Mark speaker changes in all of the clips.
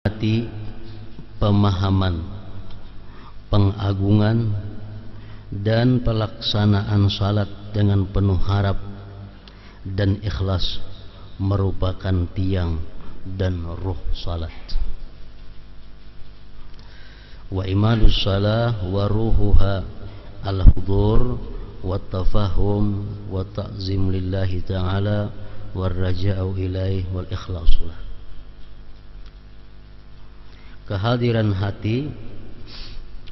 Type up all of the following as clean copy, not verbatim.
Speaker 1: hati pemahaman, pengagungan dan pelaksanaan salat dengan penuh harap dan ikhlas merupakan tiang dan ruh salat. Wa imadus salah wa ruhuha al-hudur wa tafahum wa ta'zim lillahi ta'ala wa raja'u ilaih wal ikhlasulah. Kehadiran hati,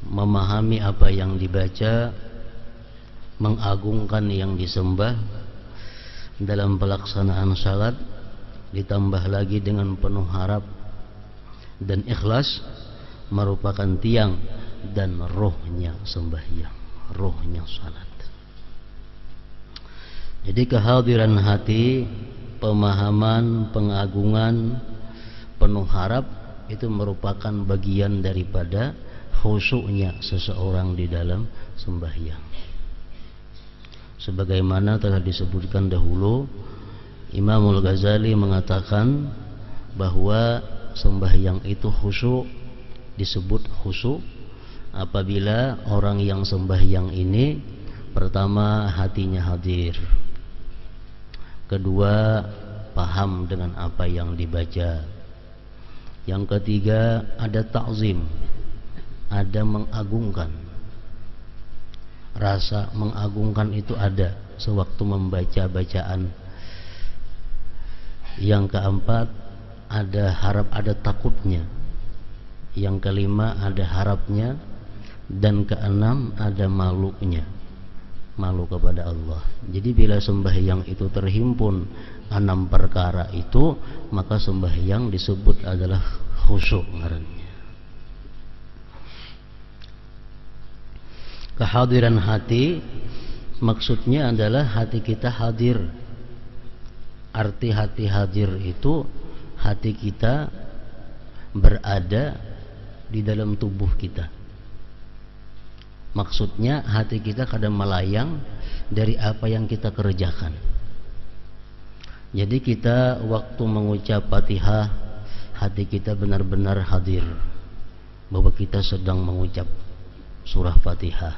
Speaker 1: memahami apa yang dibaca, mengagungkan yang disembah dalam pelaksanaan salat, ditambah lagi dengan penuh harap dan ikhlas, merupakan tiang dan rohnya sembahyang, rohnya salat. Jadi kehadiran hati, pemahaman, pengagungan, penuh harap, itu merupakan bagian daripada khusyuknya seseorang di dalam sembahyang. Sebagaimana telah disebutkan dahulu, Imamul Ghazali mengatakan bahwa sembahyang itu khusyuk, disebut khusyuk apabila orang yang sembahyang ini pertama hatinya hadir, kedua paham dengan apa yang dibaca, yang ketiga ada ta'zim, ada mengagungkan. Rasa mengagungkan itu ada sewaktu membaca bacaan. Yang keempat ada harap, ada takutnya. Yang kelima ada harapnya. Dan keenam ada malunya, malu kepada Allah. Jadi bila sembahyang itu terhimpun 6 perkara itu, maka sembahyang disebut adalah khusyuk ngarannya. Kehadiran hati maksudnya adalah hati kita hadir. Arti hati hadir itu hati kita berada di dalam tubuh kita. Maksudnya hati kita kadang melayang dari apa yang kita kerjakan. Jadi kita waktu mengucap Fatihah, hati kita benar-benar hadir bahwa kita sedang mengucap surah Fatihah.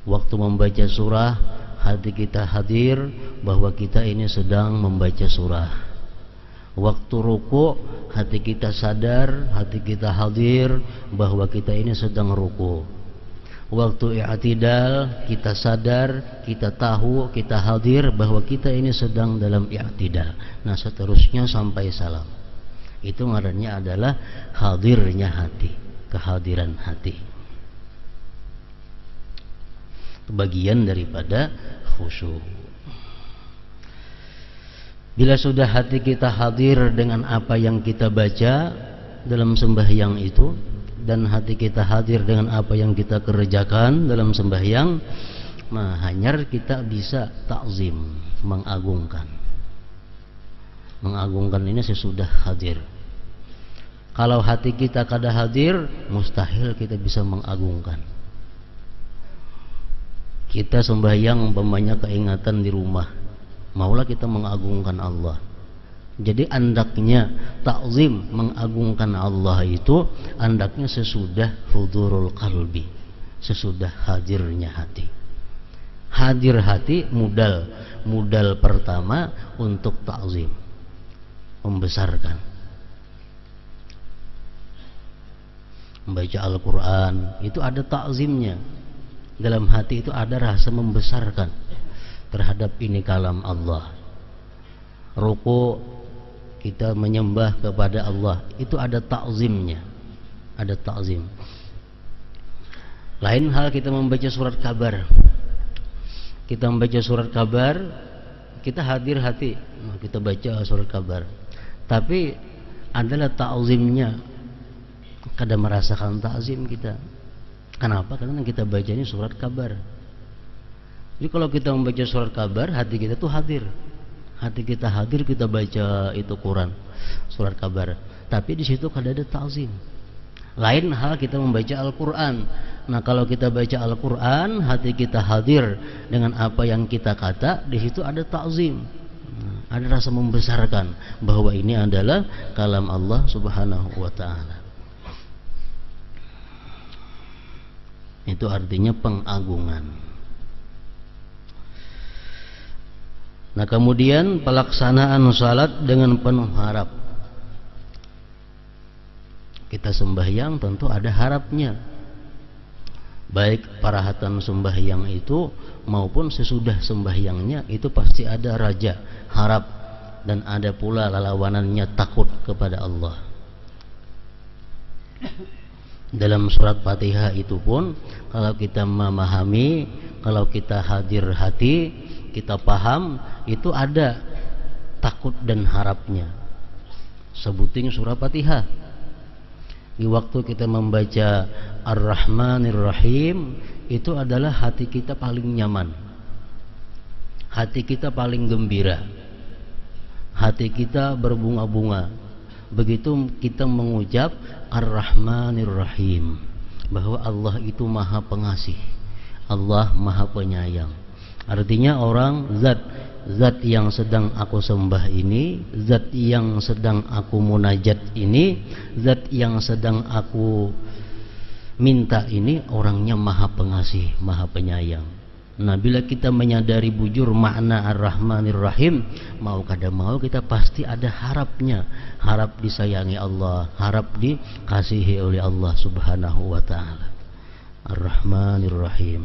Speaker 1: Waktu membaca surah, hati kita hadir bahwa kita ini sedang membaca surah. Waktu ruku, hati kita sadar, hati kita hadir bahwa kita ini sedang ruku. Waktu i'tidal, kita sadar, kita tahu, kita hadir bahwa kita ini sedang dalam i'tidal. Nah seterusnya sampai salam. Itu ngarannya adalah hadirnya hati, kehadiran hati. Itu bagian daripada khusyuk. Bila sudah hati kita hadir dengan apa yang kita baca dalam sembahyang itu, dan hati kita hadir dengan apa yang kita kerjakan dalam sembahyang, hanyar kita bisa ta'zim, mengagungkan. Mengagungkan ini sesudah hadir. Kalau hati kita kada hadir, mustahil kita bisa mengagungkan. Kita sembahyang umpamanya keingatan di rumah, maulah kita mengagungkan Allah. Jadi andaknya ta'zim, mengagungkan Allah itu andaknya sesudah hudurul qalbi, sesudah hadirnya hati. Hadir hati modal pertama untuk ta'zim, membesarkan. Membaca Al-Quran itu ada ta'zimnya. Dalam hati itu ada rasa membesarkan terhadap ini kalam Allah. Ruku, kita menyembah kepada Allah, itu ada ta'zimnya, ada ta'zim. Lain hal kita membaca surat kabar. Kita membaca surat kabar, kita hadir hati, kita baca surat kabar. Tapi adalah ta'zimnya, kadang merasakan ta'zim kita. Kenapa? Karena kita baca ini surat kabar. Jadi kalau kita membaca surat kabar, hati kita tuh hadir. Hati kita hadir, kita baca itu Quran, surat kabar. Tapi di situ kada ada ta'zim. Lain hal kita membaca Al-Quran. Nah kalau kita baca Al-Quran, hati kita hadir dengan apa yang kita kata, di situ ada ta'zim. ada rasa membesarkan bahwa ini adalah kalam Allah Subhanahu wa taala. Itu artinya pengagungan. Nah, kemudian pelaksanaan salat dengan penuh harap. Kita sembahyang tentu ada harapnya, baik parahatan sembahyang itu maupun sesudah sembahyangnya, itu pasti ada raja, harap, dan ada pula lawanannya takut kepada Allah. Dalam surat Fatihah itu pun kalau kita memahami, kalau kita hadir hati, kita paham, itu ada takut dan harapnya. Sebutin surat Fatihah. Di waktu kita membaca Ar-Rahmanir Rahim, itu adalah hati kita paling nyaman, hati kita paling gembira, hati kita berbunga-bunga begitu kita mengucap Ar-Rahmanir Rahim, bahwa Allah itu maha pengasih, Allah maha penyayang. Artinya orang zat yang sedang aku sembah ini, zat yang sedang aku munajat ini, zat yang sedang aku minta ini, orangnya maha pengasih, maha penyayang. Nah, bila kita menyadari bujur makna Ar-Rahmanir Rahim, mau kada mau kita pasti ada harapnya, harap disayangi Allah, harap dikasihi oleh Allah Subhanahu wa taala. Ar-Rahmanir Rahim.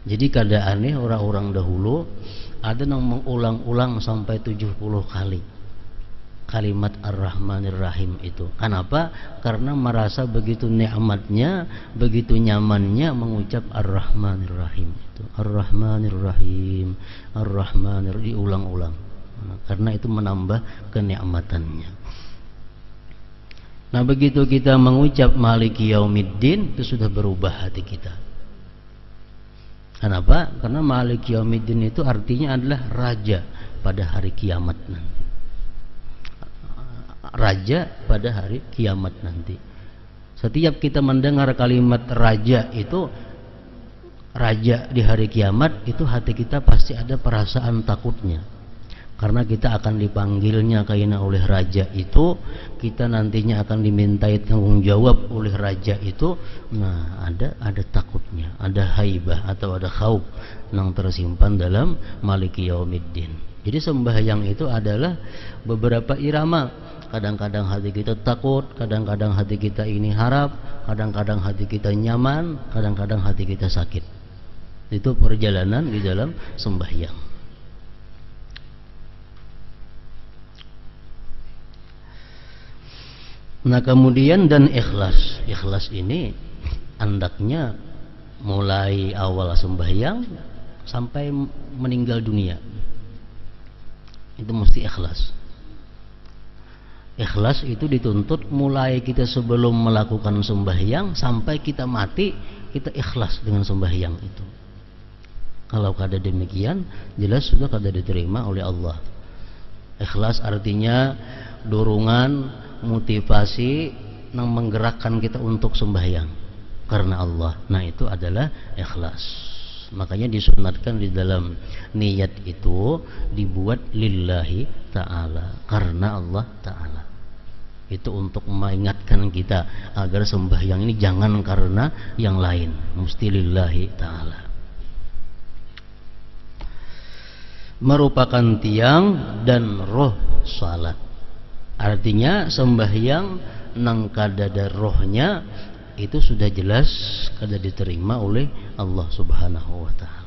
Speaker 1: Jadi kada aneh orang-orang dahulu ada yang mengulang-ulang sampai 70 kali kalimat Ar-Rahmanir Rahim itu. Kenapa? Karena merasa begitu nikmatnya, begitu nyamannya mengucap Ar-Rahmanir Rahim itu. Ar-Rahmanir Rahim, Ar-Rahmanir, diulang-ulang. Karena itu menambah kenikmatannya. Nah, begitu kita mengucap Maliki Yaumiddin, itu sudah berubah hati kita. Kenapa? Karena Maliki Yaumiddin itu artinya adalah raja pada hari kiamat nanti. Raja pada hari kiamat nanti. Setiap kita mendengar kalimat raja itu, raja di hari kiamat, itu hati kita pasti ada perasaan takutnya. Karena kita akan dipanggilnya kaina oleh raja itu, kita nantinya akan dimintai tanggung jawab oleh raja itu. Nah, ada takutnya, ada haibah atau ada khauf yang tersimpan dalam Maliki Yaumiddin. Jadi sembahyang itu adalah beberapa irama. Kadang-kadang hati kita takut, kadang-kadang hati kita ini harap, kadang-kadang hati kita nyaman, kadang-kadang hati kita sakit. Itu perjalanan di dalam sembahyang. Nah, kemudian dan ikhlas. Ikhlas ini hendaknya mulai awal sembahyang sampai meninggal dunia. Itu mesti ikhlas. Ikhlas itu dituntut mulai kita sebelum melakukan sembahyang sampai kita mati, kita ikhlas dengan sembahyang itu. Kalau kada demikian, jelas sudah kada diterima oleh Allah. Ikhlas artinya dorongan, motivasi yang menggerakkan kita untuk sembahyang karena Allah. Nah, itu adalah ikhlas. Makanya disunatkan di dalam niat itu dibuat lillahi ta'ala, karena Allah ta'ala. Itu untuk mengingatkan kita agar sembahyang ini jangan karena yang lain, mesti lillahi ta'ala. Merupakan tiang dan roh salat. Artinya sembahyang nang kada ada rohnya itu sudah jelas kada diterima oleh Allah Subhanahu wa taala.